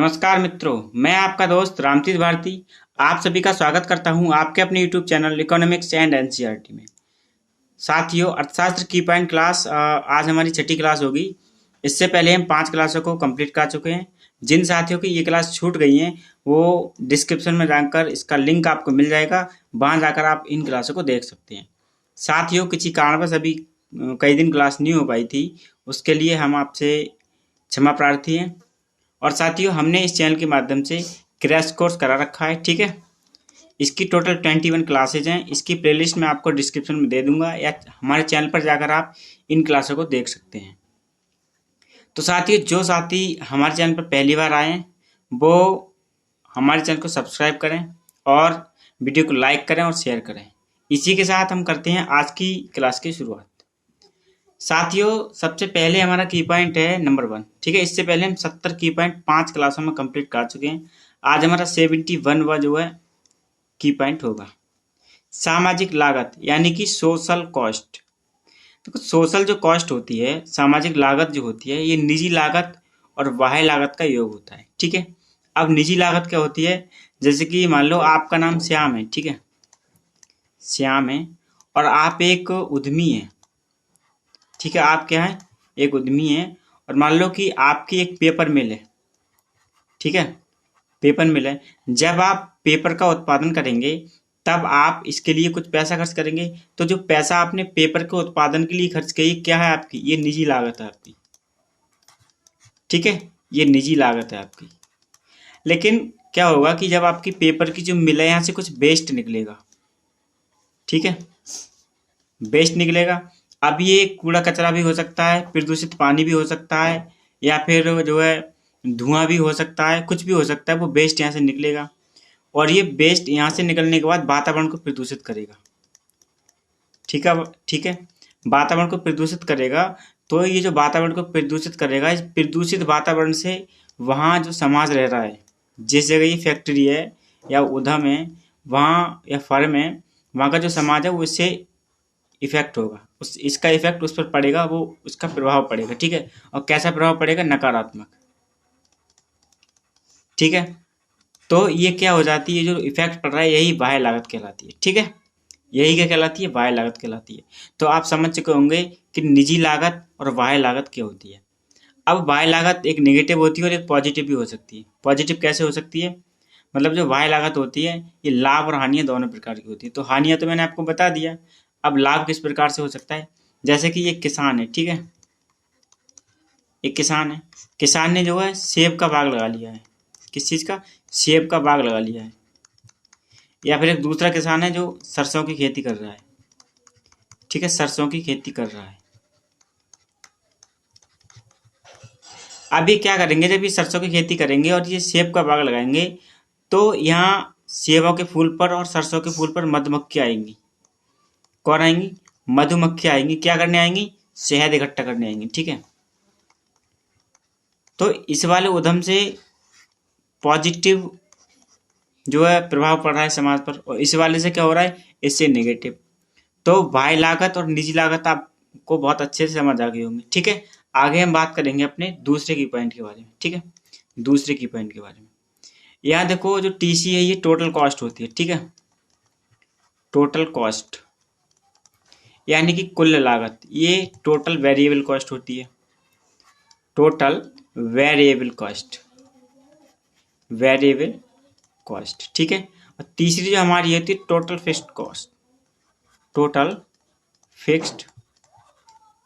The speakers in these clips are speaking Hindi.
नमस्कार मित्रों, मैं आपका दोस्त रामतीर्थ भारती आप सभी का स्वागत करता हूं आपके अपने YouTube channel economics and NCERT में। साथियों, अर्थशास्त्र की पॉइंट क्लास आज हमारी छठी क्लास होगी। इससे पहले हम 5 क्लासों को कंप्लीट कर चुके हैं। जिन साथियों की ये क्लास छूट गई हैं वो डिस्क्रिप्शन में जाकर इसका लिंक आपको मिल जाएगा, वहाँ जाकर आप इन क्लासों को देख सकते हैं। साथियों, किसी कारणवश अभी कई दिन क्लास नहीं हो पाई थी, उसके लिए हम आपसे क्षमा प्रार्थी हैं। और साथियों, हमने इस चैनल के माध्यम से क्रैश कोर्स करा रखा है, ठीक है। इसकी टोटल 21 क्लासेज हैं। इसकी प्लेलिस्ट मैं आपको डिस्क्रिप्शन में दे दूंगा या हमारे चैनल पर जाकर आप इन क्लासों को देख सकते हैं। तो साथियों, जो साथी हमारे चैनल पर पहली बार आए हैं वो हमारे चैनल को सब्सक्राइब करें और वीडियो को लाइक करें और शेयर करें। इसी के साथ हम करते हैं आज की क्लास की शुरुआत। साथियों, सबसे पहले हमारा की पॉइंट है नंबर 1, ठीक है। इससे पहले हम 70 की पॉइंट 5 क्लासों में कंप्लीट कर चुके हैं। आज हमारा 71वां जो है की पॉइंट होगा सामाजिक लागत, यानी कि सोशल कॉस्ट। तो सोशल जो कॉस्ट होती है, सामाजिक लागत जो होती है, ये निजी लागत और बाह्य लागत का योग होता है, ठीक है। अब निजी लागत क्या होती है? जैसे कि मान लो आपका नाम श्याम है, ठीक है, श्याम है, और आप एक उद्यमी हैं, ठीक है। आप क्या है? एक उद्यमी है। और मान लो कि आपकी एक पेपर मिल है, ठीक है, पेपर मिल है। जब आप पेपर का उत्पादन करेंगे तब आप इसके लिए कुछ पैसा खर्च करेंगे। तो जो पैसा आपने पेपर के उत्पादन के लिए खर्च किया, क्या है आपकी? ये निजी लागत है आपकी, ठीक है, ये निजी लागत है आपकी। लेकिन क्या होगा कि जब आपकी पेपर की जो मिल है, यहाँ से कुछ वेस्ट निकलेगा, ठीक है, वेस्ट निकलेगा। अब ये कूड़ा कचरा भी हो सकता है, प्रदूषित पानी भी हो सकता है, या फिर जो है धुआं भी हो सकता है, कुछ भी हो सकता है। वो वेस्ट यहाँ से निकलेगा और ये वेस्ट यहाँ से निकलने के बाद वातावरण को प्रदूषित करेगा, ठीक है, ठीक है, वातावरण को प्रदूषित करेगा। तो ये जो वातावरण को प्रदूषित करेगा, इस प्रदूषित वातावरण से वहाँ जो समाज रह रहा है, जिस जगह ये फैक्ट्री है या उद्यम है, वहाँ या फर्म है, वहाँ का जो समाज है वो इससे इफेक्ट होगा, इसका इफेक्ट उस पर पड़ेगा, वो उसका प्रभाव पड़ेगा, ठीक है। और कैसा प्रभाव पड़ेगा? नकारात्मक, ठीक है। तो ये क्या हो जाती है, जो इफेक्ट पड़ रहा है, यही बाह्य लागत कहलाती है, ठीक है। यही क्या कहलाती है? बाह्य लागत कहलाती है। तो आप समझ चुके होंगे कि निजी लागत और बाह्य लागत क्या होती है। अब बाह्य लागत एक नेगेटिव होती है और एक पॉजिटिव भी हो सकती है। पॉजिटिव कैसे हो सकती है? मतलब जो बाह्य लागत होती है, ये लाभ और हानियां दोनों प्रकार की होती है। तो हानियां तो मैंने आपको बता दिया। अब लाभ किस प्रकार से हो सकता है? जैसे कि एक किसान है, ठीक है, एक किसान है, किसान ने जो है सेब का बाग लगा लिया है। किस चीज़ का? सेब का बाग लगा लिया है। या फिर एक दूसरा किसान है जो सरसों की खेती कर रहा है, ठीक है, सरसों की खेती कर रहा है। अभी क्या करेंगे, जब ये सरसों की खेती करेंगे और ये सेब का बाग लगाएंगे, तो यहाँ सेबों के फूल पर और सरसों के फूल पर मधुमक्खी आएंगी। कौन आएंगी? मधुमक्खी आएंगी। क्या करने आएंगी? शहद इकट्ठा करने आएंगी, ठीक है। तो इस वाले उद्यम से पॉजिटिव जो है प्रभाव पड़ रहा है समाज पर, और इस वाले से क्या हो रहा है? इससे नेगेटिव। तो बाह्य लागत और निजी लागत आपको बहुत अच्छे से समझ आ गई होंगी, ठीक है। आगे हम बात करेंगे अपने दूसरे की पॉइंट के बारे में, ठीक है, दूसरे की पॉइंट के बारे में। यहाँ देखो, जो टीसी है ये टोटल कॉस्ट होती है, ठीक है, टोटल कॉस्ट यानी कि कुल लागत। ये टोटल वेरिएबल कॉस्ट होती है, total variable cost, variable cost, ठीक है। और तीसरी जो हमारी होती है total fixed cost, total fixed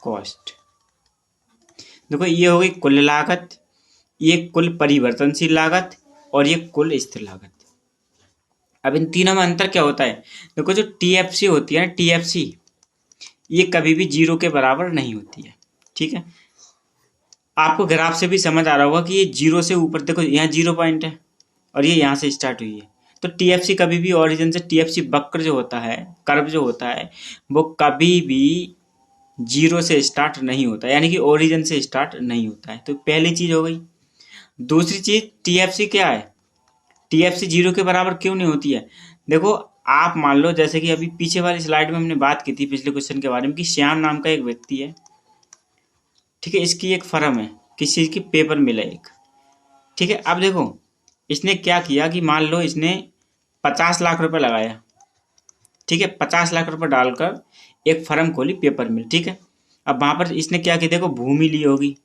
cost. देखो, ये हो गई कुल लागत, ये कुल परिवर्तनशील लागत और ये कुल स्थिर लागत। अब इन तीनों में अंतर क्या होता है? देखो, जो टीएफसी होती है ना, टीएफसी, ये कभी भी 0 के बराबर नहीं होती है, ठीक है। आपको ग्राफ से भी समझ आ रहा होगा कि ये 0 से ऊपर, देखो यहाँ 0 पॉइंट है और ये यहाँ से स्टार्ट हुई है। तो टीएफसी कभी भी ओरिजिन से, टीएफसी वक्र जो होता है, कर्व जो होता है, वो कभी भी 0 से स्टार्ट नहीं होता, यानी कि ओरिजिन से स्टार्ट नहीं होता है। तो पहली चीज हो गई। दूसरी चीज, टीएफसी क्या है? टीएफसी 0 के बराबर क्यों नहीं होती है? देखो, आप मान लो, जैसे कि अभी पीछे वाली स्लाइड में हमने बात की थी पिछले क्वेश्चन के बारे में, कि श्याम नाम का एक व्यक्ति है, ठीक है, इसकी एक फर्म है, किस चीज की? पेपर मिल है एक। ठीक है, अब देखो इसने क्या किया कि मान लो इसने 50 लाख रुपए लगाया, ठीक है, 50 लाख रुपए डालकर एक फर्म खोली पेपर मिल, ठीक है। अब वहां पर इसने क्या किया, देखो भूमि ली होगी,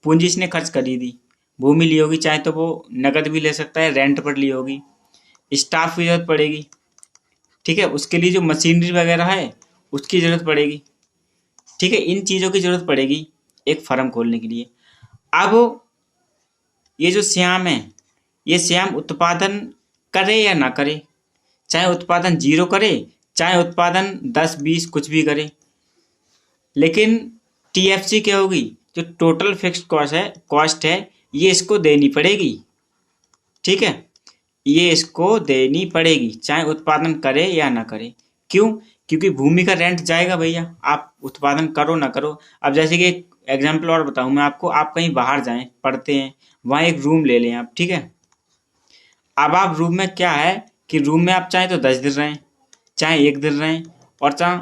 पूंजी इसने खर्च करी दी, भूमि ली होगी, चाहे तो वो नकद भी ले सकता है, रेंट पर ली होगी, स्टाफ की जरूरत पड़ेगी, ठीक है, उसके लिए जो मशीनरी वगैरह है उसकी जरूरत पड़ेगी, ठीक है, इन चीज़ों की जरूरत पड़ेगी एक फर्म खोलने के लिए। अब ये जो श्याम है, ये श्याम उत्पादन करे या ना करे, चाहे उत्पादन 0 करे, चाहे उत्पादन 10-20 कुछ भी करे, लेकिन टीएफसी क्या होगी, जो टोटल फिक्स्ड कॉस्ट है ये इसको देनी पड़ेगी, ठीक है, ये इसको देनी पड़ेगी चाहे उत्पादन करे या ना करे। क्यों? क्योंकि भूमि का रेंट जाएगा भैया, आप उत्पादन करो ना करो। अब जैसे कि एक एग्जाम्पल और बताऊं मैं आपको, आप कहीं बाहर जाएं, पढ़ते हैं, वहाँ एक रूम ले लें आप, ठीक है। अब आप रूम में क्या है कि रूम में आप चाहे तो 10 दिन रहें, चाहे 1 दिन रहें, और चाहे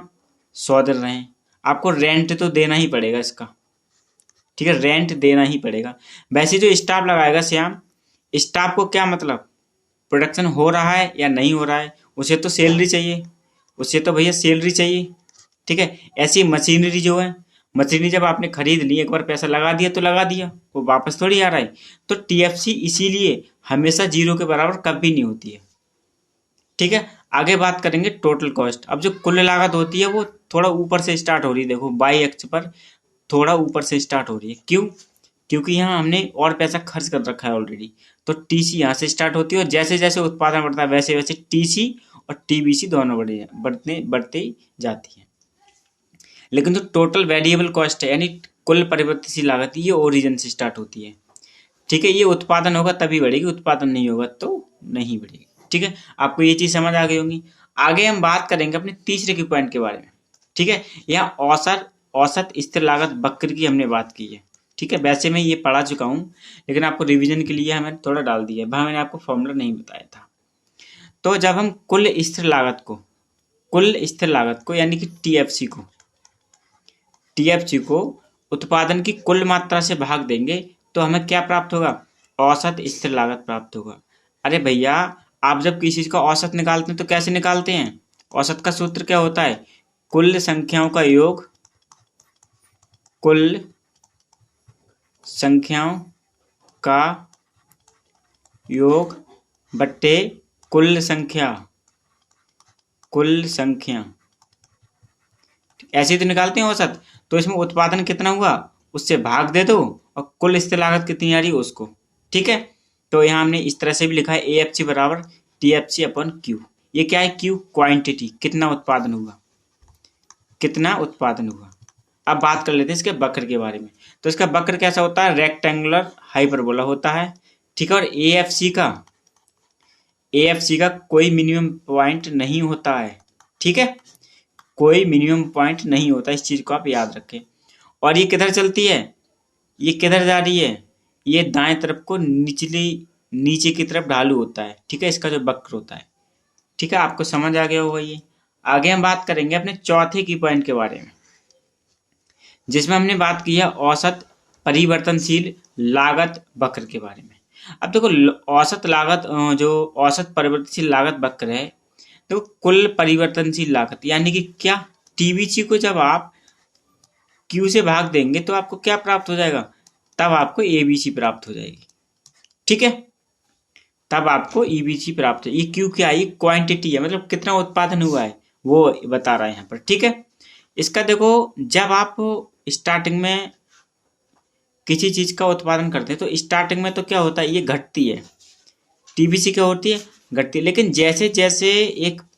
100 दिन रहें, आपको रेंट तो देना ही पड़ेगा इसका, ठीक है, रेंट देना ही पड़ेगा। वैसे जो स्टाफ लगाएगा श्याम, स्टाफ को क्या मतलब, प्रोडक्शन हो रहा है या नहीं हो रहा है, उसे तो सैलरी चाहिए, उसे तो भैया सैलरी चाहिए, ठीक है। ऐसी मशीनरी जो है, मशीनरी जब आपने खरीद ली, एक बार पैसा लगा दिया तो लगा दिया, वो वापस थोड़ी आ रहा है। तो टीएफसी इसीलिए हमेशा 0 के बराबर कभी नहीं होती है, ठीक है। आगे बात करेंगे टोटल कॉस्ट। अब जो कुल लागत होती है वो थोड़ा ऊपर से स्टार्ट हो रही है, देखो बाई अक्ष पर थोड़ा ऊपर से स्टार्ट हो रही है। क्यों? क्योंकि यहाँ हमने और पैसा खर्च कर रखा है ऑलरेडी, तो टीसी यहाँ से स्टार्ट होती है, और जैसे जैसे उत्पादन बढ़ता है वैसे वैसे टीसी और टीबीसी दोनों बढ़ते जाती है। लेकिन जो टोटल वेरिएबल कॉस्ट है, यानी कुल परिवर्तनशील लागत, ये ओरिजिन से स्टार्ट होती है, ठीक है। ये उत्पादन होगा तभी बढ़ेगी, उत्पादन नहीं होगा तो नहीं बढ़ेगी, ठीक है। आपको ये चीज समझ आ गई होगी। आगे हम बात करेंगे अपने तीसरे की पॉइंट के बारे में, ठीक है। यहाँ औसत स्थिर लागत वक्र की हमने बात की है, ठीक है। वैसे मैं ये पढ़ा चुका हूँ, लेकिन आपको रिवीजन के लिए हमें थोड़ा डाल दिया है, वहाँ मैंने आपको फॉर्मूला नहीं बताया था। तो जब हम कुल स्थिर लागत को यानी कि टीएफसी को उत्पादन की कुल मात्रा से भाग देंगे तो हमें क्या प्राप्त होगा, औसत स्थिर लागत प्राप्त होगा। अरे भैया, आप जब किसी चीज का औसत निकालते हैं तो कैसे निकालते हैं, औसत का सूत्र क्या होता है, कुल संख्याओं का योग, कुल संख्याओं का योग बट्टे कुल संख्या, ऐसे तो निकालते हैं औसत। तो इसमें उत्पादन कितना हुआ उससे भाग दे दो, और कुल स्थिर लागत कितनी आ रही है उसको, ठीक है। तो यहाँ हमने इस तरह से भी लिखा है एएफसी बराबर टीएफसी अपॉन क्यू। ये क्या है, क्यू क्वांटिटी, कितना उत्पादन हुआ। अब बात कर लेते हैं इसके वक्र के बारे में। तो इसका वक्र कैसा होता है, रेक्टेंगुलर हाइपरबोला होता है, ठीक है। और एएफसी का कोई मिनिमम पॉइंट नहीं होता है, ठीक है, कोई मिनिमम पॉइंट नहीं होता, इस चीज को आप याद रखें। और ये किधर चलती है, ये किधर जा रही है, ये दाएं तरफ को नीचे की तरफ ढालू होता है, ठीक है, इसका जो वक्र होता है, ठीक है। आपको समझ आ गया होगा ये। आगे हम बात करेंगे अपने चौथे की पॉइंट के बारे में, जिसमें हमने बात की है औसत परिवर्तनशील लागत वक्र के बारे में। अब देखो जो औसत परिवर्तनशील लागत वक्र है, तो कुल परिवर्तनशील लागत यानी कि क्या, टीबीसी को जब आप क्यू से भाग देंगे तो आपको क्या प्राप्त हो जाएगा, तब आपको एबीसी प्राप्त हो जाएगी, ठीक है, तब आपको ईबीसी प्राप्त है। ये क्यू क्या है, ये क्वांटिटी है, मतलब कितना उत्पादन हुआ है वो बता रहा है यहाँ पर, ठीक है। इसका देखो, जब आप स्टार्टिंग में किसी चीज का उत्पादन करते हैं तो स्टार्टिंग में तो क्या होता है, ये घटती है, टीबीसी क्या होती है, घटती है। लेकिन जैसे जैसे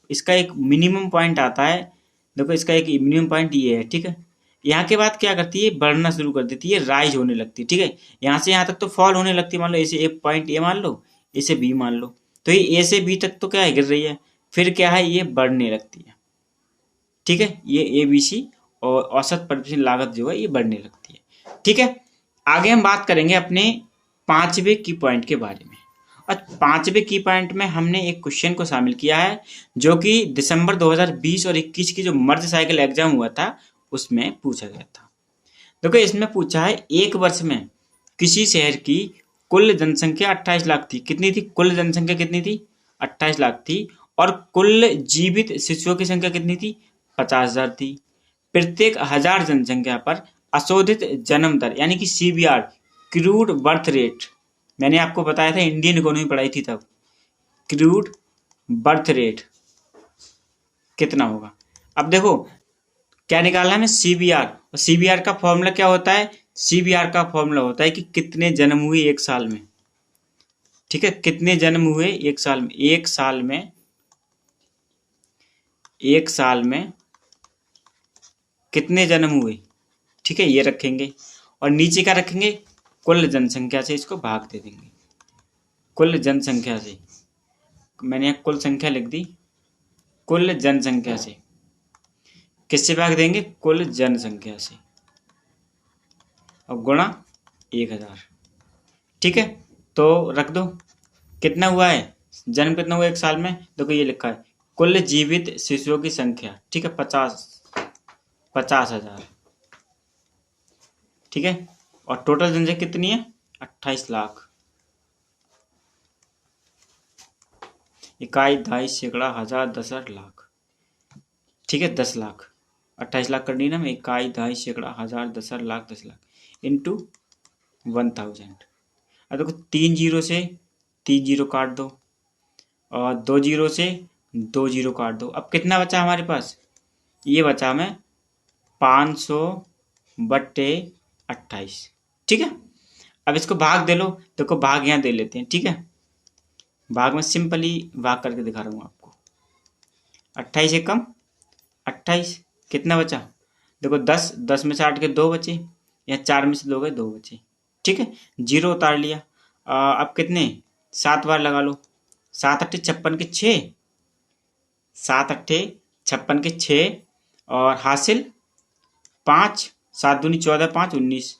इसका एक मिनिमम पॉइंट आता है, देखो इसका एक मिनिमम पॉइंट ये है, ठीक है। यहाँ के बाद क्या करती है, बढ़ना शुरू कर देती है, राइज होने लगती है, ठीक है। यहाँ से यहाँ तक तो फॉल होने लगती है, मान लो इसे एक पॉइंट ए मान लो, इसे बी मान लो, तो ये ए से बी तक तो क्या है, गिर रही है, फिर क्या है, ये बढ़ने लगती है, ठीक है। ये एबीसी और औसत परिवर्तनशील लागत जो है ये बढ़ने लगती है, ठीक है। आगे हम बात करेंगे अपने पांचवे की पॉइंट के बारे में। और पांचवे की पॉइंट में हमने एक क्वेश्चन को शामिल किया है, जो कि दिसंबर 2020 और 21 की जो मर्ज साइकिल एग्जाम हुआ था उसमें पूछा गया था। देखो इसमें पूछा है, एक वर्ष में किसी शहर की कुल जनसंख्या 28 लाख थी। कितनी थी? कुल जनसंख्या कितनी थी? 28 लाख थी। और कुल जीवित शिशुओं की संख्या कितनी थी? 50,000 थी। प्रत्येक 1000 जनसंख्या पर अशोधित जन्म दर यानी कि CBR, क्रूड बर्थ रेट, मैंने आपको बताया था, इंडियन इकोनॉमी पढ़ाई थी तब, क्रूड बर्थ रेट कितना होगा। अब देखो क्या निकालना है हमें? CBR। और CBR का फॉर्मूला क्या होता है? CBR का फॉर्मूला होता है कि कितने जन्म हुए एक साल में। ठीक है, कितने जन्म हुए एक साल में। एक साल में कितने जन्म हुए। ठीक है, ये रखेंगे। और नीचे क्या रखेंगे? कुल जनसंख्या से इसको भाग दे देंगे। कुल जनसंख्या से, मैंने यहाँ कुल संख्या लिख दी। कुल जनसंख्या से किससे भाग देंगे? कुल जनसंख्या से, और गुणा 1000। ठीक है, तो रख दो। कितना हुआ है? जन्म कितना हुआ एक साल में? देखो ये लिखा है, कुल जीवित शिशुओं की संख्या। ठीक है, 50,000। ठीक है, और टोटल जनसंख्या कितनी है? 28 लाख। इकाई, दहाई, सैकड़ा, हजार, दशक, लाख। ठीक है, 10 लाख। 28 लाख करनी ना, इकाई, दहाई, सैकड़ा, हजार, दशक, लाख, 10 लाख इंटू 1000। अब देखो 3 जीरो से 3 जीरो काट दो, और 2 जीरो से 2 जीरो काट दो। अब कितना बचा हमारे पास? ये बचा हमें 500/28। ठीक है, अब इसको भाग दे लो। देखो भाग यहाँ दे लेते हैं। ठीक है, भाग में सिंपली भाग करके दिखा रहा हूँ आपको। 28 एकम 28, कितना बचा? देखो 10 में से 8 के 2 बचे, या 4 में से 2 गए 2 बचे। ठीक है, जीरो उतार लिया। अब कितने? 7 बार लगा लो। 7 अट्ठे 56 के 6, 7 अट्ठे 56 के 6, और हासिल 5, 7 दूनी 14, 5 19।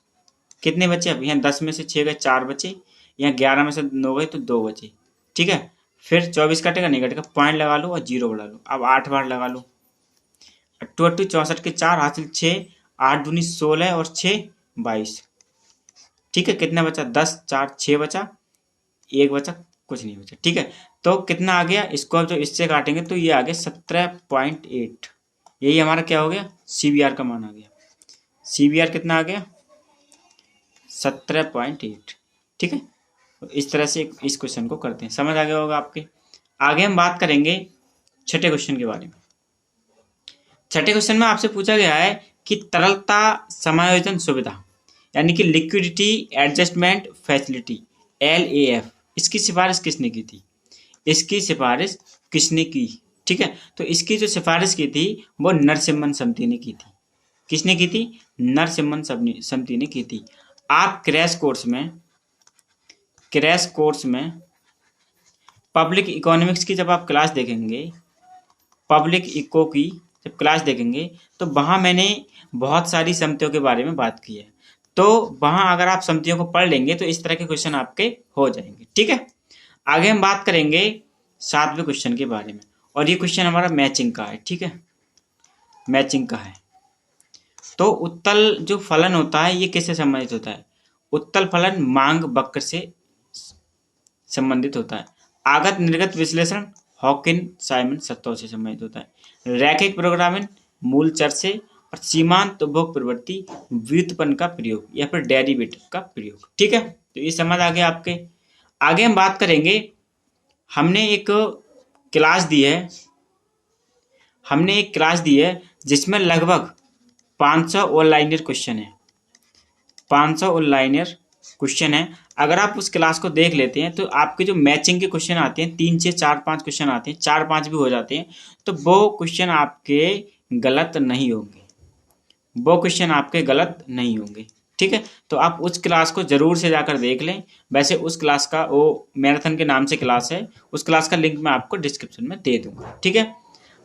कितने बचे? अब यहाँ 10 में से 6 गए 4 बचे, यहाँ 11 में से 9 गए तो 2 बचे। ठीक है, फिर 24 कटेगा नहीं कटेगा, पॉइंट लगा लो और जीरो बढ़ा लो। अब 8 बार लगा लो। 8 8 64 के 4, हासिल 6, 8 दूनी 16 और 6 22। ठीक है, कितना बचा? 10, 4, 6 बचा, 1 बचा, कुछ नहीं बचा। ठीक है, तो कितना आ गया? इसको अब जो इससे काटेंगे तो ये आ गया 17.8। यही हमारा क्या हो गया? CBR का मान आ गया। CBR कितना आ गया? 17.8। ठीक है, तो इस तरह से इस क्वेश्चन को करते हैं। समझ आ गया होगा आपके। आगे हम बात करेंगे छठे क्वेश्चन के बारे में। छठे क्वेश्चन में आपसे पूछा गया है कि तरलता समायोजन सुविधा यानी कि लिक्विडिटी एडजस्टमेंट फैसिलिटी, LAF, इसकी सिफारिश किसने की थी? इसकी सिफारिश किसने की? ठीक है, तो इसकी जो सिफारिश की थी वो नरसिम्हन समिति ने की थी। किसने की थी? नरसिम्हन समिति ने की थी। आप क्रैश कोर्स में पब्लिक इकोनॉमिक्स की जब आप क्लास देखेंगे, पब्लिक इको की जब क्लास देखेंगे, तो वहाँ मैंने बहुत सारी समितियों के बारे में बात की है। तो वहाँ अगर आप समितियों को पढ़ लेंगे तो इस तरह के क्वेश्चन आपके हो जाएंगे। ठीक है, आगे हम बात करेंगे 7वें क्वेश्चन के बारे में, और ये क्वेश्चन हमारा मैचिंग का है। ठीक है, मैचिंग का है। तो उत्तल जो फलन होता है ये किससे संबंधित होता है? उत्तल फलन मांग वक्र से संबंधित होता है। आगत निर्गत विश्लेषण हॉकिन साइमन सत्तों से संबंधित होता है। रैखिक प्रोग्रामिंग मूल चर से, और सीमांत उपभोग प्रवृत्ति व्युत्पन्न का प्रयोग या फिर डेरिवेटिव का प्रयोग। ठीक है, तो ये समझ आ गया आपके। आगे हम बात करेंगे, हमने एक क्लास दी है जिसमें लगभग 500 ऑनलाइनर क्वेश्चन है। 500 ऑनलाइनर क्वेश्चन है। अगर आप उस क्लास को देख लेते हैं तो आपके जो मैचिंग के क्वेश्चन आते हैं 3 से 4-5 क्वेश्चन आते हैं, 4-5 भी हो जाते हैं, तो वो क्वेश्चन आपके गलत नहीं होंगे। ठीक है, तो आप उस क्लास को जरूर से जाकर देख लें। वैसे उस क्लास का, वो मैराथन के नाम से क्लास है, उस क्लास का लिंक मैं आपको डिस्क्रिप्शन में दे दूंगा। ठीक है,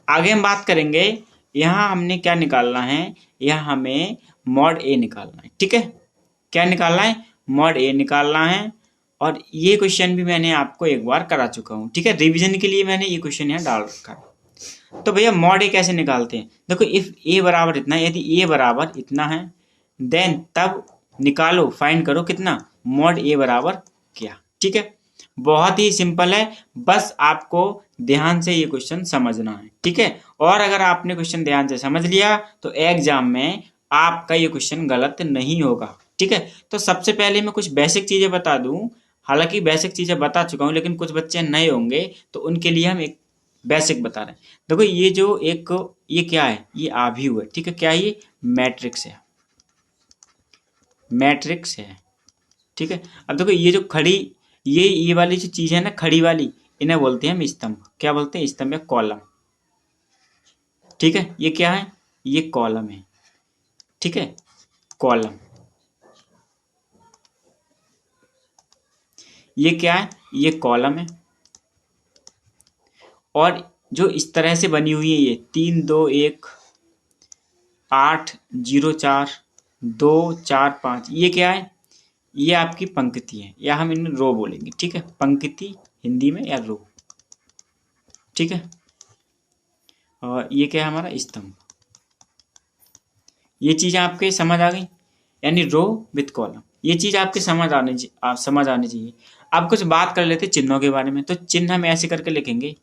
आगे हम बात करेंगे, यहाँ हमने क्या निकालना है? यहाँ हमें मॉड A निकालना है। ठीक है, क्या निकालना है? मॉड A निकालना है। और ये क्वेश्चन भी मैंने आपको एक बार करा चुका हूँ। ठीक है, रिवीजन के लिए मैंने ये क्वेश्चन यहाँ डाल रखा है। तो भैया मॉड A कैसे निकालते हैं? देखो इफ A बराबर इतना, यदि A बराबर इतना है, देन तब निकालो, फाइंड करो कितना? मॉड A बराबर किया। ठीक है, बहुत ही सिंपल है, बस आपको ध्यान से ये क्वेश्चन समझना है। ठीक है, और अगर आपने क्वेश्चन ध्यान से समझ लिया तो एग्जाम में आपका ये क्वेश्चन गलत नहीं होगा। ठीक है, तो सबसे पहले मैं कुछ बेसिक चीजें बता दूं। हालांकि बेसिक चीजें बता चुका हूं, लेकिन कुछ बच्चे नए होंगे तो उनके लिए हम एक बेसिक बता रहे हैं। देखो ये जो एक ये क्या है, ये आव्यूह है। ठीक है, क्या है ये? मैट्रिक्स है, मैट्रिक्स है। ठीक है, अब देखो ये जो खड़ी ये वाली जो चीज है ना, खड़ी वाली, इन्हें बोलते हैं हम स्तंभ। क्या बोलते हैं? स्तंभ या कॉलम। ठीक है, ये क्या है? ये कॉलम है। ठीक है, कॉलम। ये क्या है? ये कॉलम है। और जो इस तरह से बनी हुई है, ये 3 2 1 8 0 4 2 4 5, ये क्या है? ये आपकी पंक्ति है, या हम इन्हें रो बोलेंगे। ठीक है, पंक्ति हिंदी में, या रो। ठीक है, और ये क्या है? हमारा स्तंभ। ये चीज आपके समझ आ गई, यानी रो विथ कॉलम। ये चीज आपके समझ आनी चाहिए। अब कुछ बात कर लेते चिन्हों के बारे में। तो चिन्ह हम ऐसे करके लिखेंगे।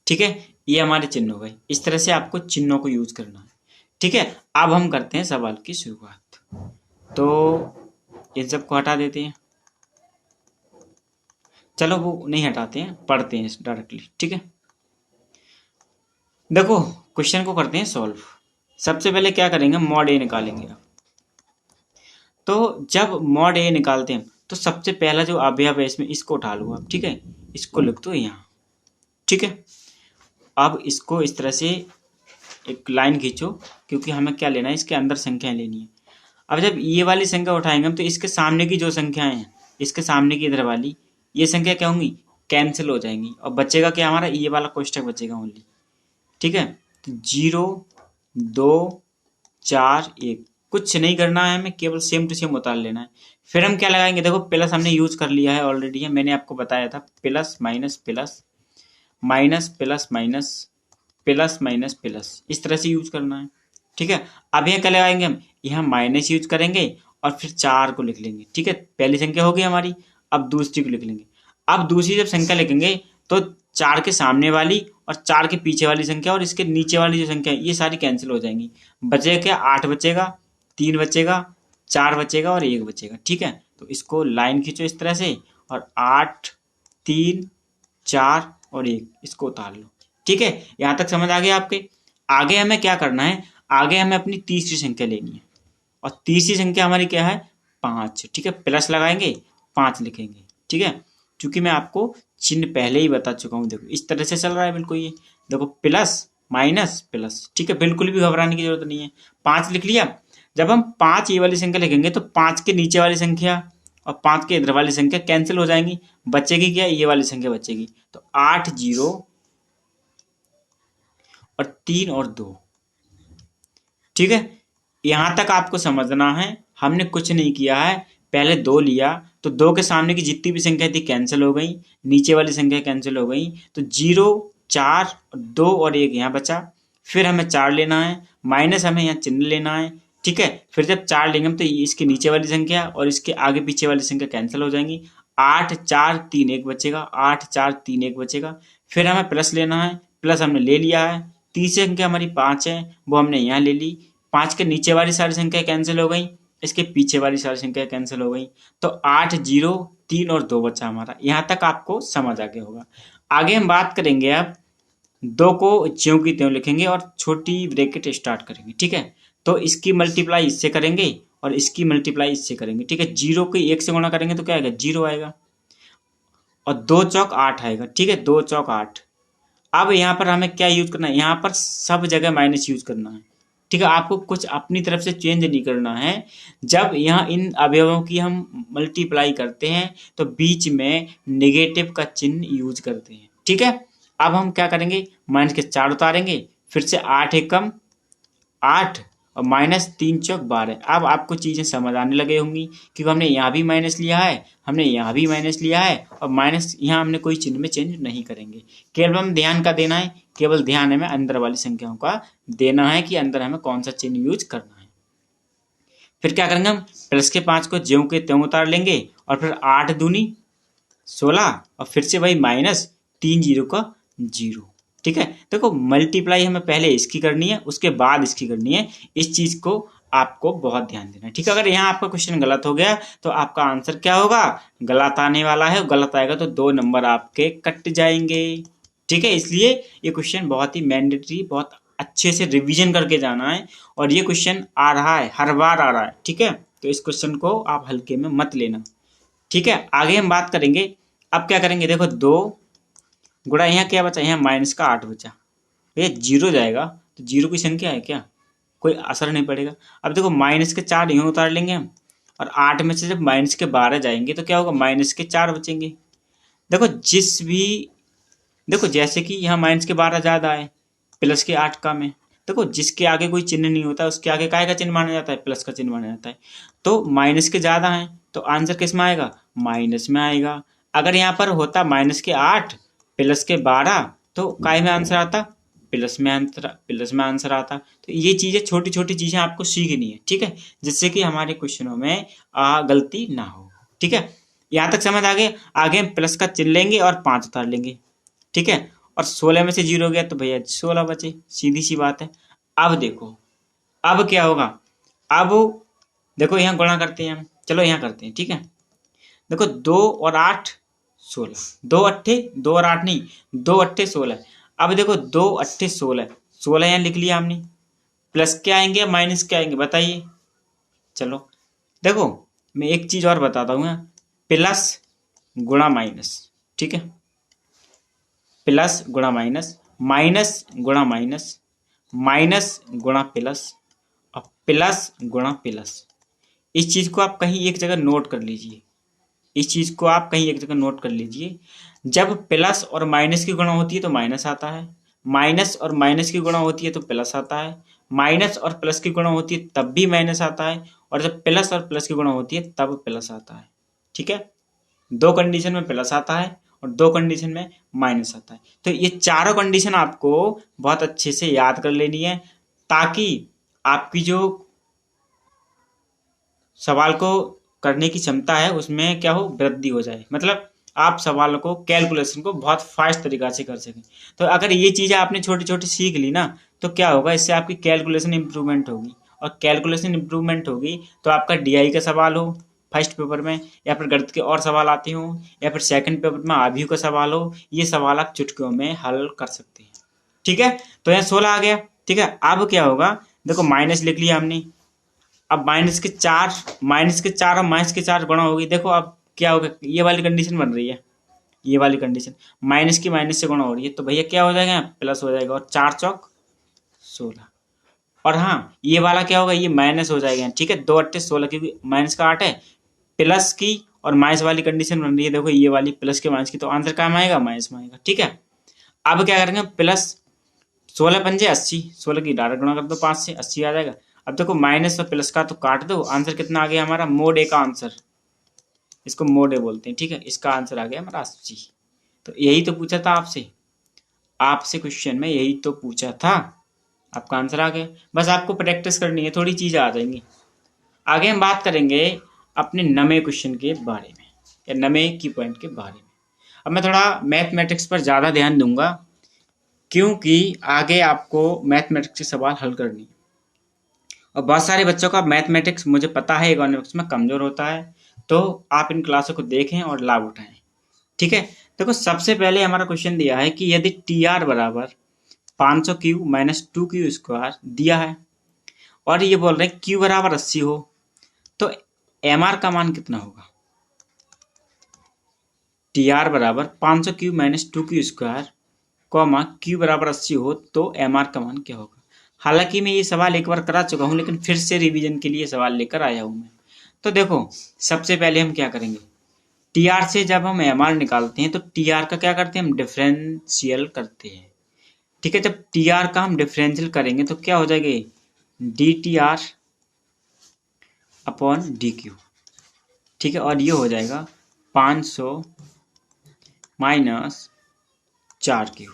ठीक है, ये हमारे चिन्ह हो गए। इस तरह से आपको चिन्हों को यूज करना है। ठीक है, अब हम करते हैं सवाल की शुरुआत। तो इन सबको हटा देते हैं। चलो वो नहीं हटाते हैं, पढ़ते हैं डायरेक्टली। ठीक है, देखो क्वेश्चन को करते हैं सॉल्व। सबसे पहले क्या करेंगे? मॉड ए निकालेंगे। तो जब मॉड ए निकालते हैं तो सबसे पहला जो अवयव है इसमें, इसको उठा लो आप। ठीक है, इसको लिख दो यहाँ। ठीक है, अब इसको इस तरह से एक लाइन खींचो, क्योंकि हमें क्या लेना है? इसके अंदर संख्याएं लेनी है। अब जब ये वाली संख्या उठाएंगे हम, तो इसके सामने की जो संख्याएं हैं, इसके सामने की इधर वाली, ये संख्या क्या होंगी? कैंसिल हो जाएंगी, और बचेगा क्या हमारा? ये वाला कोष्टक बचेगा ओनली। ठीक है, तो 0 2 4 1, कुछ नहीं करना है हमें, केवल सेम टू सेम उतार लेना है। फिर हम क्या लगाएंगे? देखो प्लस हमने यूज कर लिया है ऑलरेडी है, मैंने आपको बताया था। Plus minus plus, minus plus minus, plus minus plus, इस तरह से यूज करना है। ठीक है, अब यहाँ क्या लगाएंगे हम? यहाँ माइनस यूज करेंगे और फिर 4 को लिख लेंगे। ठीक है, पहली संख्या होगी हमारी। अब दूसरी को लिख लेंगे। अब दूसरी जब संख्या लिखेंगे तो 4 के सामने वाली और 4 के पीछे वाली संख्या और इसके नीचे वाली जो संख्या है, ये सारी कैंसिल हो जाएंगी। बचेगा क्या? 8 बचेगा, 3 बचेगा, 4 बचेगा और 1 बचेगा। ठीक है, तो इसको लाइन खींचो इस तरह से, और 8 3 4 और 1, इसको उतार लो। ठीक है, यहां तक समझ आ गया आपके? आगे हमें क्या करना है? आगे हमें अपनी तीसरी संख्या लेनी है, और तीसरी संख्या हमारी क्या है? 5। ठीक है, प्लस लगाएंगे, 5 लिखेंगे। ठीक है, क्योंकि मैं आपको चिन्ह पहले ही बता चुका हूं। देखो इस तरह से चल रहा है बिल्कुल। ये देखो प्लस माइनस प्लस। ठीक है, बिल्कुल भी घबराने की जरूरत नहीं है। 5 लिख लिया। जब हम 5 ये वाली संख्या लिखेंगे तो 5 के नीचे वाली संख्या और 5 के इधर वाली संख्या कैंसिल हो जाएंगी। बचेगी क्या? ये वाली संख्या बचेगी। तो 8 0 और 3 और 2। ठीक है, यहां तक आपको समझना है। हमने कुछ नहीं किया है, पहले 2 लिया तो 2 के सामने की जितनी भी संख्या थी कैंसिल हो गई, नीचे वाली संख्या कैंसिल हो गई। तो 0 4 2 और 1 यहाँ बचा। फिर हमें 4 लेना है, माइनस हमें यहाँ चिन्ह लेना है। ठीक है, फिर जब 4 लेंगे हम तो इसके नीचे वाली संख्या और इसके आगे पीछे वाली संख्या कैंसिल हो जाएंगी। 8 4 3 1 बचेगा, 8 4 3 1 बचेगा। फिर हमें प्लस लेना है, प्लस हमने ले लिया है। तीसरी संख्या हमारी 5 है, वो हमने यहाँ ले ली। 5 के नीचे वाली सारी संख्या कैंसिल हो गई, इसके पीछे वाली सारी संख्या कैंसिल हो गई। तो 8 0 3 और 2 बचा हमारा। यहाँ तक आपको समझ आ गया होगा। आगे हम बात करेंगे अब 2 को ज्यों की त्यों लिखेंगे और छोटी ब्रैकेट स्टार्ट करेंगे। ठीक है, तो इसकी मल्टीप्लाई इससे करेंगे और इसकी मल्टीप्लाई इससे करेंगे। ठीक है, 0 को 1 से गुणा करेंगे तो क्या आएगा? 0 आएगा, और 2 चौक 8 आएगा। ठीक है, 2 चौक 8। अब यहाँ पर हमें क्या यूज करना है? यहाँ पर सब जगह माइनस यूज करना है। ठीक है, आपको कुछ अपनी तरफ से चेंज नहीं करना है। जब यहाँ इन अवयवों की हम मल्टीप्लाई करते हैं तो बीच में नेगेटिव का चिन्ह यूज करते हैं। ठीक है, अब हम क्या करेंगे? माइनस के 4 उतारेंगे, फिर से 8 एकम 8 और माइनस 3 चौक 12। अब आपको चीजें समझ आने लगे होंगी, क्योंकि हमने यहाँ भी माइनस लिया है, हमने यहाँ भी माइनस लिया है, और माइनस यहाँ हमने कोई चिन्ह में चेंज नहीं करेंगे। केवल हम ध्यान का देना है, केवल ध्यान हमें अंदर वाली संख्याओं का देना है कि अंदर हमें कौन सा चिन्ह यूज करना है। फिर क्या करेंगे हम, प्लस के 5 को ज्यों के त्यों उतार लेंगे और फिर 8 दूनी 16 और फिर से वही माइनस 3 जीरो का 0। ठीक है, देखो मल्टीप्लाई हमें पहले इसकी करनी है, उसके बाद इसकी करनी है। इस चीज को आपको बहुत ध्यान देना है। ठीक है, अगर यहाँ आपका क्वेश्चन गलत हो गया तो आपका आंसर क्या होगा, गलत आने वाला है। गलत आएगा तो 2 नंबर आपके कट जाएंगे। ठीक है, इसलिए ये क्वेश्चन बहुत ही मैंडेटरी, बहुत अच्छे से रिवीजन करके जाना है। और ये क्वेश्चन आ रहा है, हर बार आ रहा है। ठीक है, तो इस क्वेश्चन को आप हल्के में मत लेना। ठीक है, आगे हम बात करेंगे। अब क्या करेंगे, देखो 2 गुणा यहाँ क्या बचा, यहाँ माइनस का 8 बचा। भैया 0 जाएगा तो 0 की संख्या है क्या, कोई असर नहीं पड़ेगा। अब देखो माइनस के 4 यूँ उतार लेंगे हम, और 8 में से जब माइनस के 12 जाएंगे तो क्या होगा, माइनस के 4 बचेंगे। देखो देखो जैसे कि यहाँ माइनस के 12 ज़्यादा है, प्लस के 8 कम है। देखो जिसके आगे कोई चिन्ह नहीं होता उसके आगे काय का चिन्ह माना जाता है, प्लस का चिन्ह माना जाता है। तो माइनस के ज़्यादा है तो आंसर किस में आएगा, माइनस में आएगा। अगर यहाँ पर होता माइनस के 8 प्लस के 12 तो काय में आंसर आता, प्लस में आंसर आता। तो ये चीज़ें, छोटी छोटी चीज़ें आपको सीखनी है। ठीक है, जिससे कि हमारे क्वेश्चनों में गलती ना हो। ठीक है, यहाँ तक समझ आगे हम प्लस का चिन्ह लेंगे और 5 उतार लेंगे। ठीक है, और 16 में से 0 गया तो भैया 16 बचे, सीधी सी बात है। अब देखो अब क्या होगा, अब देखो यहाँ गुणा करते हैं हम, चलो यहाँ करते हैं। ठीक है, देखो 2 और 8 16, 2 अट्ठे 2 और 8 नहीं, 2 अट्ठे 16। अब देखो 2 अट्ठे 16, 16 यहाँ लिख लिया हमने। प्लस क्या आएंगे माइनस क्या आएंगे बताइए। चलो देखो मैं एक चीज और बताता हूँ, प्लस गुणा माइनस। ठीक है, प्लस गुणा माइनस, माइनस गुणा माइनस, माइनस गुणा प्लस और प्लस गुणा प्लस। इस चीज को आप कहीं एक जगह नोट कर लीजिए, इस चीज को आप कहीं एक जगह नोट कर लीजिए। जब प्लस और माइनस की गुणा होती है तो माइनस आता है, माइनस और माइनस की गुणा होती है तो प्लस आता है, माइनस और प्लस की गुणा होती है तब भी माइनस आता है, और जब प्लस और प्लस की गुणा होती है तब प्लस आता है। ठीक है, 2 कंडीशन में प्लस आता है और 2 कंडीशन में माइनस आता है। तो ये चारों कंडीशन आपको बहुत अच्छे से याद कर लेनी है, ताकि आपकी जो सवाल को करने की क्षमता है उसमें क्या हो, वृद्धि हो जाए। मतलब आप सवालों को, कैलकुलेशन को बहुत फास्ट तरीका से कर सकें। तो अगर ये चीज़ें आपने छोटी छोटी सीख ली ना तो क्या होगा, इससे आपकी कैलकुलेशन इंप्रूवमेंट होगी, और कैलकुलेशन इंप्रूवमेंट होगी तो आपका डीआई का सवाल हो फर्स्ट पेपर में, या फिर गणित के और सवाल आते हो, या फिर सेकंड पेपर में आभ्यू का सवाल हो, ये सवाल आप चुटकियों में हल कर सकते हैं। ठीक है, तो यहाँ 16 आ गया। ठीक है, अब क्या होगा, देखो माइनस लिख लिया हमने। अब माइनस के 4 और माइनस के 4 गुणा होगी। देखो अब क्या होगा, ये वाली कंडीशन बन रही है, ये वाली कंडीशन माइनस की माइनस से गुणा हो रही है, तो भैया क्या हो जाएगा, प्लस हो जाएगा, और 4 चौक 16। और हाँ ये वाला क्या होगा, ये माइनस हो जाएगा। ठीक है, 2 अट्ठे 16 क्योंकि माइनस का 8 है, प्लस की और माइनस वाली कंडीशन बन रही है। देखो ये वाली प्लस के माइनस की, तो आंसर क्या आएगा, माइनस में आएगा। ठीक है, अब क्या करेंगे, प्लस 16 पंजे 80, 16 की डायरेक्ट गुणा कर दो 5 से, 80 आ जाएगा। अब देखो माइनस और प्लस का तो काट दो, आंसर कितना आ गया हमारा, मोड ए का आंसर, इसको मोड ए बोलते हैं। ठीक है, इसका आंसर आ गया हमारा 80। तो यही तो पूछा था आपसे क्वेश्चन में यही तो पूछा था, आपका आंसर आ गया। बस आपको प्रैक्टिस करनी है, थोड़ी चीज़ें आ जाएंगी। आगे हम बात करेंगे अपने नवे क्वेश्चन के बारे में, या नवे की पॉइंट के बारे में। अब मैं थोड़ा मैथमेटिक्स पर ज़्यादा ध्यान दूंगा, क्योंकि आगे आपको मैथमेटिक्स के सवाल हल करनी है, और बहुत सारे बच्चों का मैथमेटिक्स मुझे पता है इकोनॉमिक्स में कमज़ोर होता है। तो आप इन क्लासों को देखें और लाभ उठाएं। ठीक है, देखो सबसे पहले हमारा क्वेश्चन दिया है कि यदि टी आर बराबर 500 क्यू माइनस 2 क्यू स्क्वायर दिया है, और ये बोल रहे हैं क्यू बराबर 80 हो, तो एम आर का मान कितना होगा। टी आर बराबर 500 Q minus 2 Q square comma Q बराबर 80 हो तो एम आर का मान क्या होगा। हालांकि मैं ये सवाल एक बार करा चुका हूँ, लेकिन फिर से रिवीजन के लिए सवाल लेकर आया हूँ मैं। तो देखो सबसे पहले हम क्या करेंगे, टी आर से जब हम एम आर निकालते हैं तो टी आर का क्या करते हैं, हम डिफरेंशियल करते हैं। ठीक है, जब टी आर का हम डिफरेंशियल करेंगे तो क्या हो जाएगा, D T R upon D Q. ठीक है, और ये हो जाएगा 500 माइनस 4 क्यू।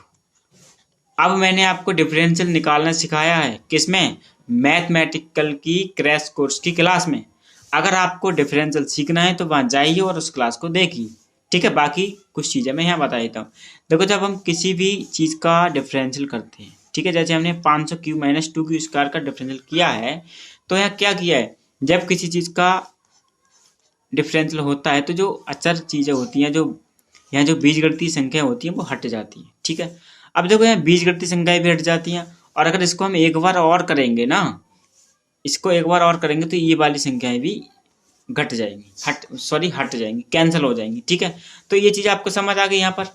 अब मैंने आपको डिफरेंशियल निकालना सिखाया है, किसमें, मैथमेटिकल की क्रैश कोर्स की क्लास में। अगर आपको डिफरेंशियल सीखना है तो वहाँ जाइए और उस क्लास को देखिए, ठीक है। बाकी कुछ चीज़ें मैं यहाँ बता देता हूँ। देखो, जब हम किसी भी चीज़ का डिफरेंशियल करते हैं, ठीक है, जैसे हमने 500 क्यू माइनस 2 क्यू स्क्वायर का डिफरेंशियल किया है, तो यहाँ क्या किया है, जब किसी चीज़ का डिफरेंशियल होता है तो जो अचर चीज़ें होती हैं, जो यहाँ जो बीजगणितीय संख्या होती है वो हट जाती है, ठीक है। अब देखो, यहाँ बीजगणितीय संख्याएं भी हट जाती हैं, और अगर इसको हम एक बार और करेंगे ना, इसको एक बार और करेंगे तो ये वाली संख्याएं भी घट जाएंगी, हट जाएंगी, कैंसिल हो जाएंगी, ठीक है। तो ये चीज़ आपको समझ आ गई यहाँ पर,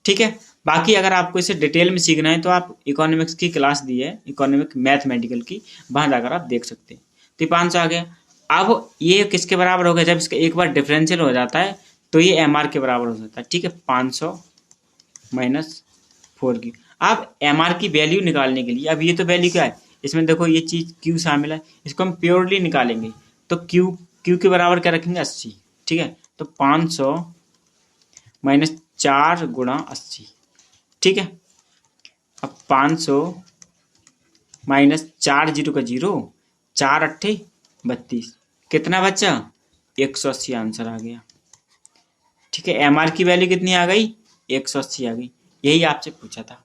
ठीक है। बाकी अगर आपको इसे डिटेल में सीखना है तो आप इकोनॉमिक्स की क्लास दी है, इकोनॉमिक मैथमेटिकल की, वहाँ जाकर आप देख सकते हैं। तो 500 आ गया। अब ये किसके बराबर हो गया, जब इसका एक बार डिफरेंशियल हो जाता है तो ये एम आर के बराबर हो जाता है, ठीक है। 500 माइनस 4 क्यू। अब एम आर की वैल्यू निकालने के लिए, अब ये तो वैल्यू क्या है, इसमें देखो ये चीज़ क्यू शामिल है, इसको हम प्योरली निकालेंगे तो क्यू के बराबर क्या रखेंगे, 80, ठीक है। तो 500 माइनस 4 गुणा 80, ठीक है। अब 500 माइनस 4 जीरो का 0, 4 अट्ठे 32, कितना बचा, 180 आंसर आ गया, ठीक है। एम आर की वैल्यू कितनी आ गई, 180 आ गई। यही आपसे पूछा था।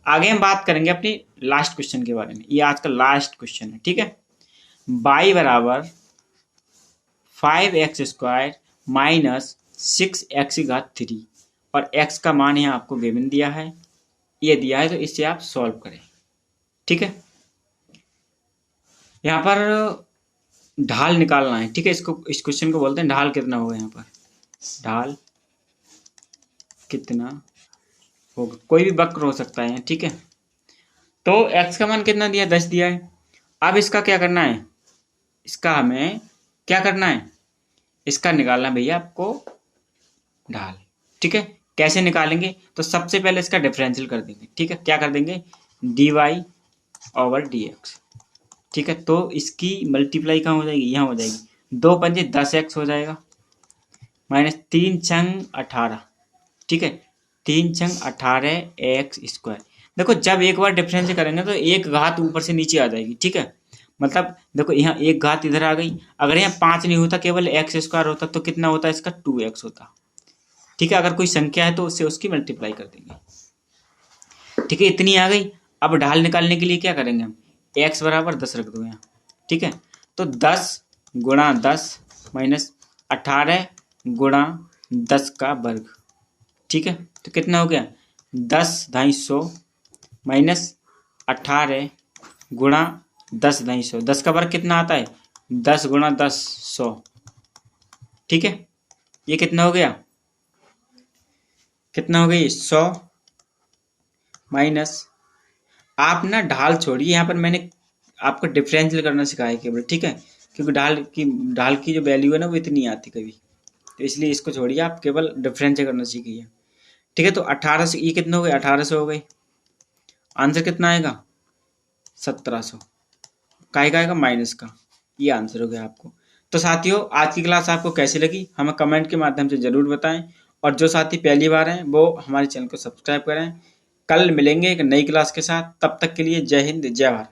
आगे हम बात करेंगे अपने लास्ट क्वेश्चन के बारे में, ये आज का लास्ट क्वेश्चन है, ठीक है। y बराबर 5x स्क्वायर माइनस 6x की घात 3, और x का मान यहाँ आपको गिवन दिया है, ये दिया है, तो इससे आप सॉल्व करें, ठीक है। यहाँ पर ढाल निकालना है, ठीक है। इस क्वेश्चन को बोलते हैं ढाल कितना होगा, यहाँ पर ढाल कितना होगा, कोई भी वक्र हो सकता है, ठीक है। तो x का मान कितना दिया, 10 दिया है। अब इसका क्या करना है, इसका हमें क्या करना है, इसका निकालना है भैया आपको ढाल, ठीक है। कैसे निकालेंगे, तो सबसे पहले इसका डिफरेंशियल कर देंगे, ठीक है। क्या कर देंगे, dy ओवर dx, ठीक है। तो इसकी मल्टीप्लाई कहाँ हो जाएगी, यहाँ हो जाएगी, 2 पंजे 10x हो जाएगा, माइनस 3 छंग 18, ठीक है। 3 छंग 18x स्क्वायर। देखो, जब एक बार डिफरेंशियल करेंगे तो एक घात ऊपर से नीचे आ जाएगी, ठीक है। मतलब देखो, यहाँ एक घात इधर आ गई, अगर यहाँ 5 नहीं होता, केवल x स्क्वायर होता तो कितना होता, इसका 2x होता, ठीक है। अगर कोई संख्या है तो उससे उसकी मल्टीप्लाई कर देंगे, ठीक है। इतनी आ गई। अब ढाल निकालने के लिए क्या करेंगे हम, x बराबर 10 रख दो यहाँ, ठीक है। तो 10 गुणा 10 माइनस 18 गुणा 10 का वर्ग, ठीक है। तो कितना हो गया, 10 250 माइनस 18 गुणा 10 250, 10 का वर्ग कितना आता है, 10 गुणा 10 100, ठीक है। ये कितना हो गया, कितना हो गई, 100 माइनस, आप ना ढाल छोड़िए, यहाँ पर मैंने आपको डिफरेंशियल करना सिखाया केवल, ठीक है। क्योंकि ढाल की जो वैल्यू है ना वो इतनी आती कभी, तो इसलिए इसको छोड़िए, आप केवल डिफरेंशियल करना सीखिए, ठीक है। तो 18 से ये कितना हो गए, 1800 हो गए। आंसर कितना आएगा, 1700, काय का आएगा, माइनस का। ये आंसर हो गया आपको। तो साथियों, आज की क्लास आपको कैसी लगी हमें कमेंट के माध्यम से जरूर बताएं, और जो साथी पहली बार हैं वो हमारे चैनल को सब्सक्राइब करें। कल मिलेंगे एक नई क्लास के साथ, तब तक के लिए जय हिंद जय भारत।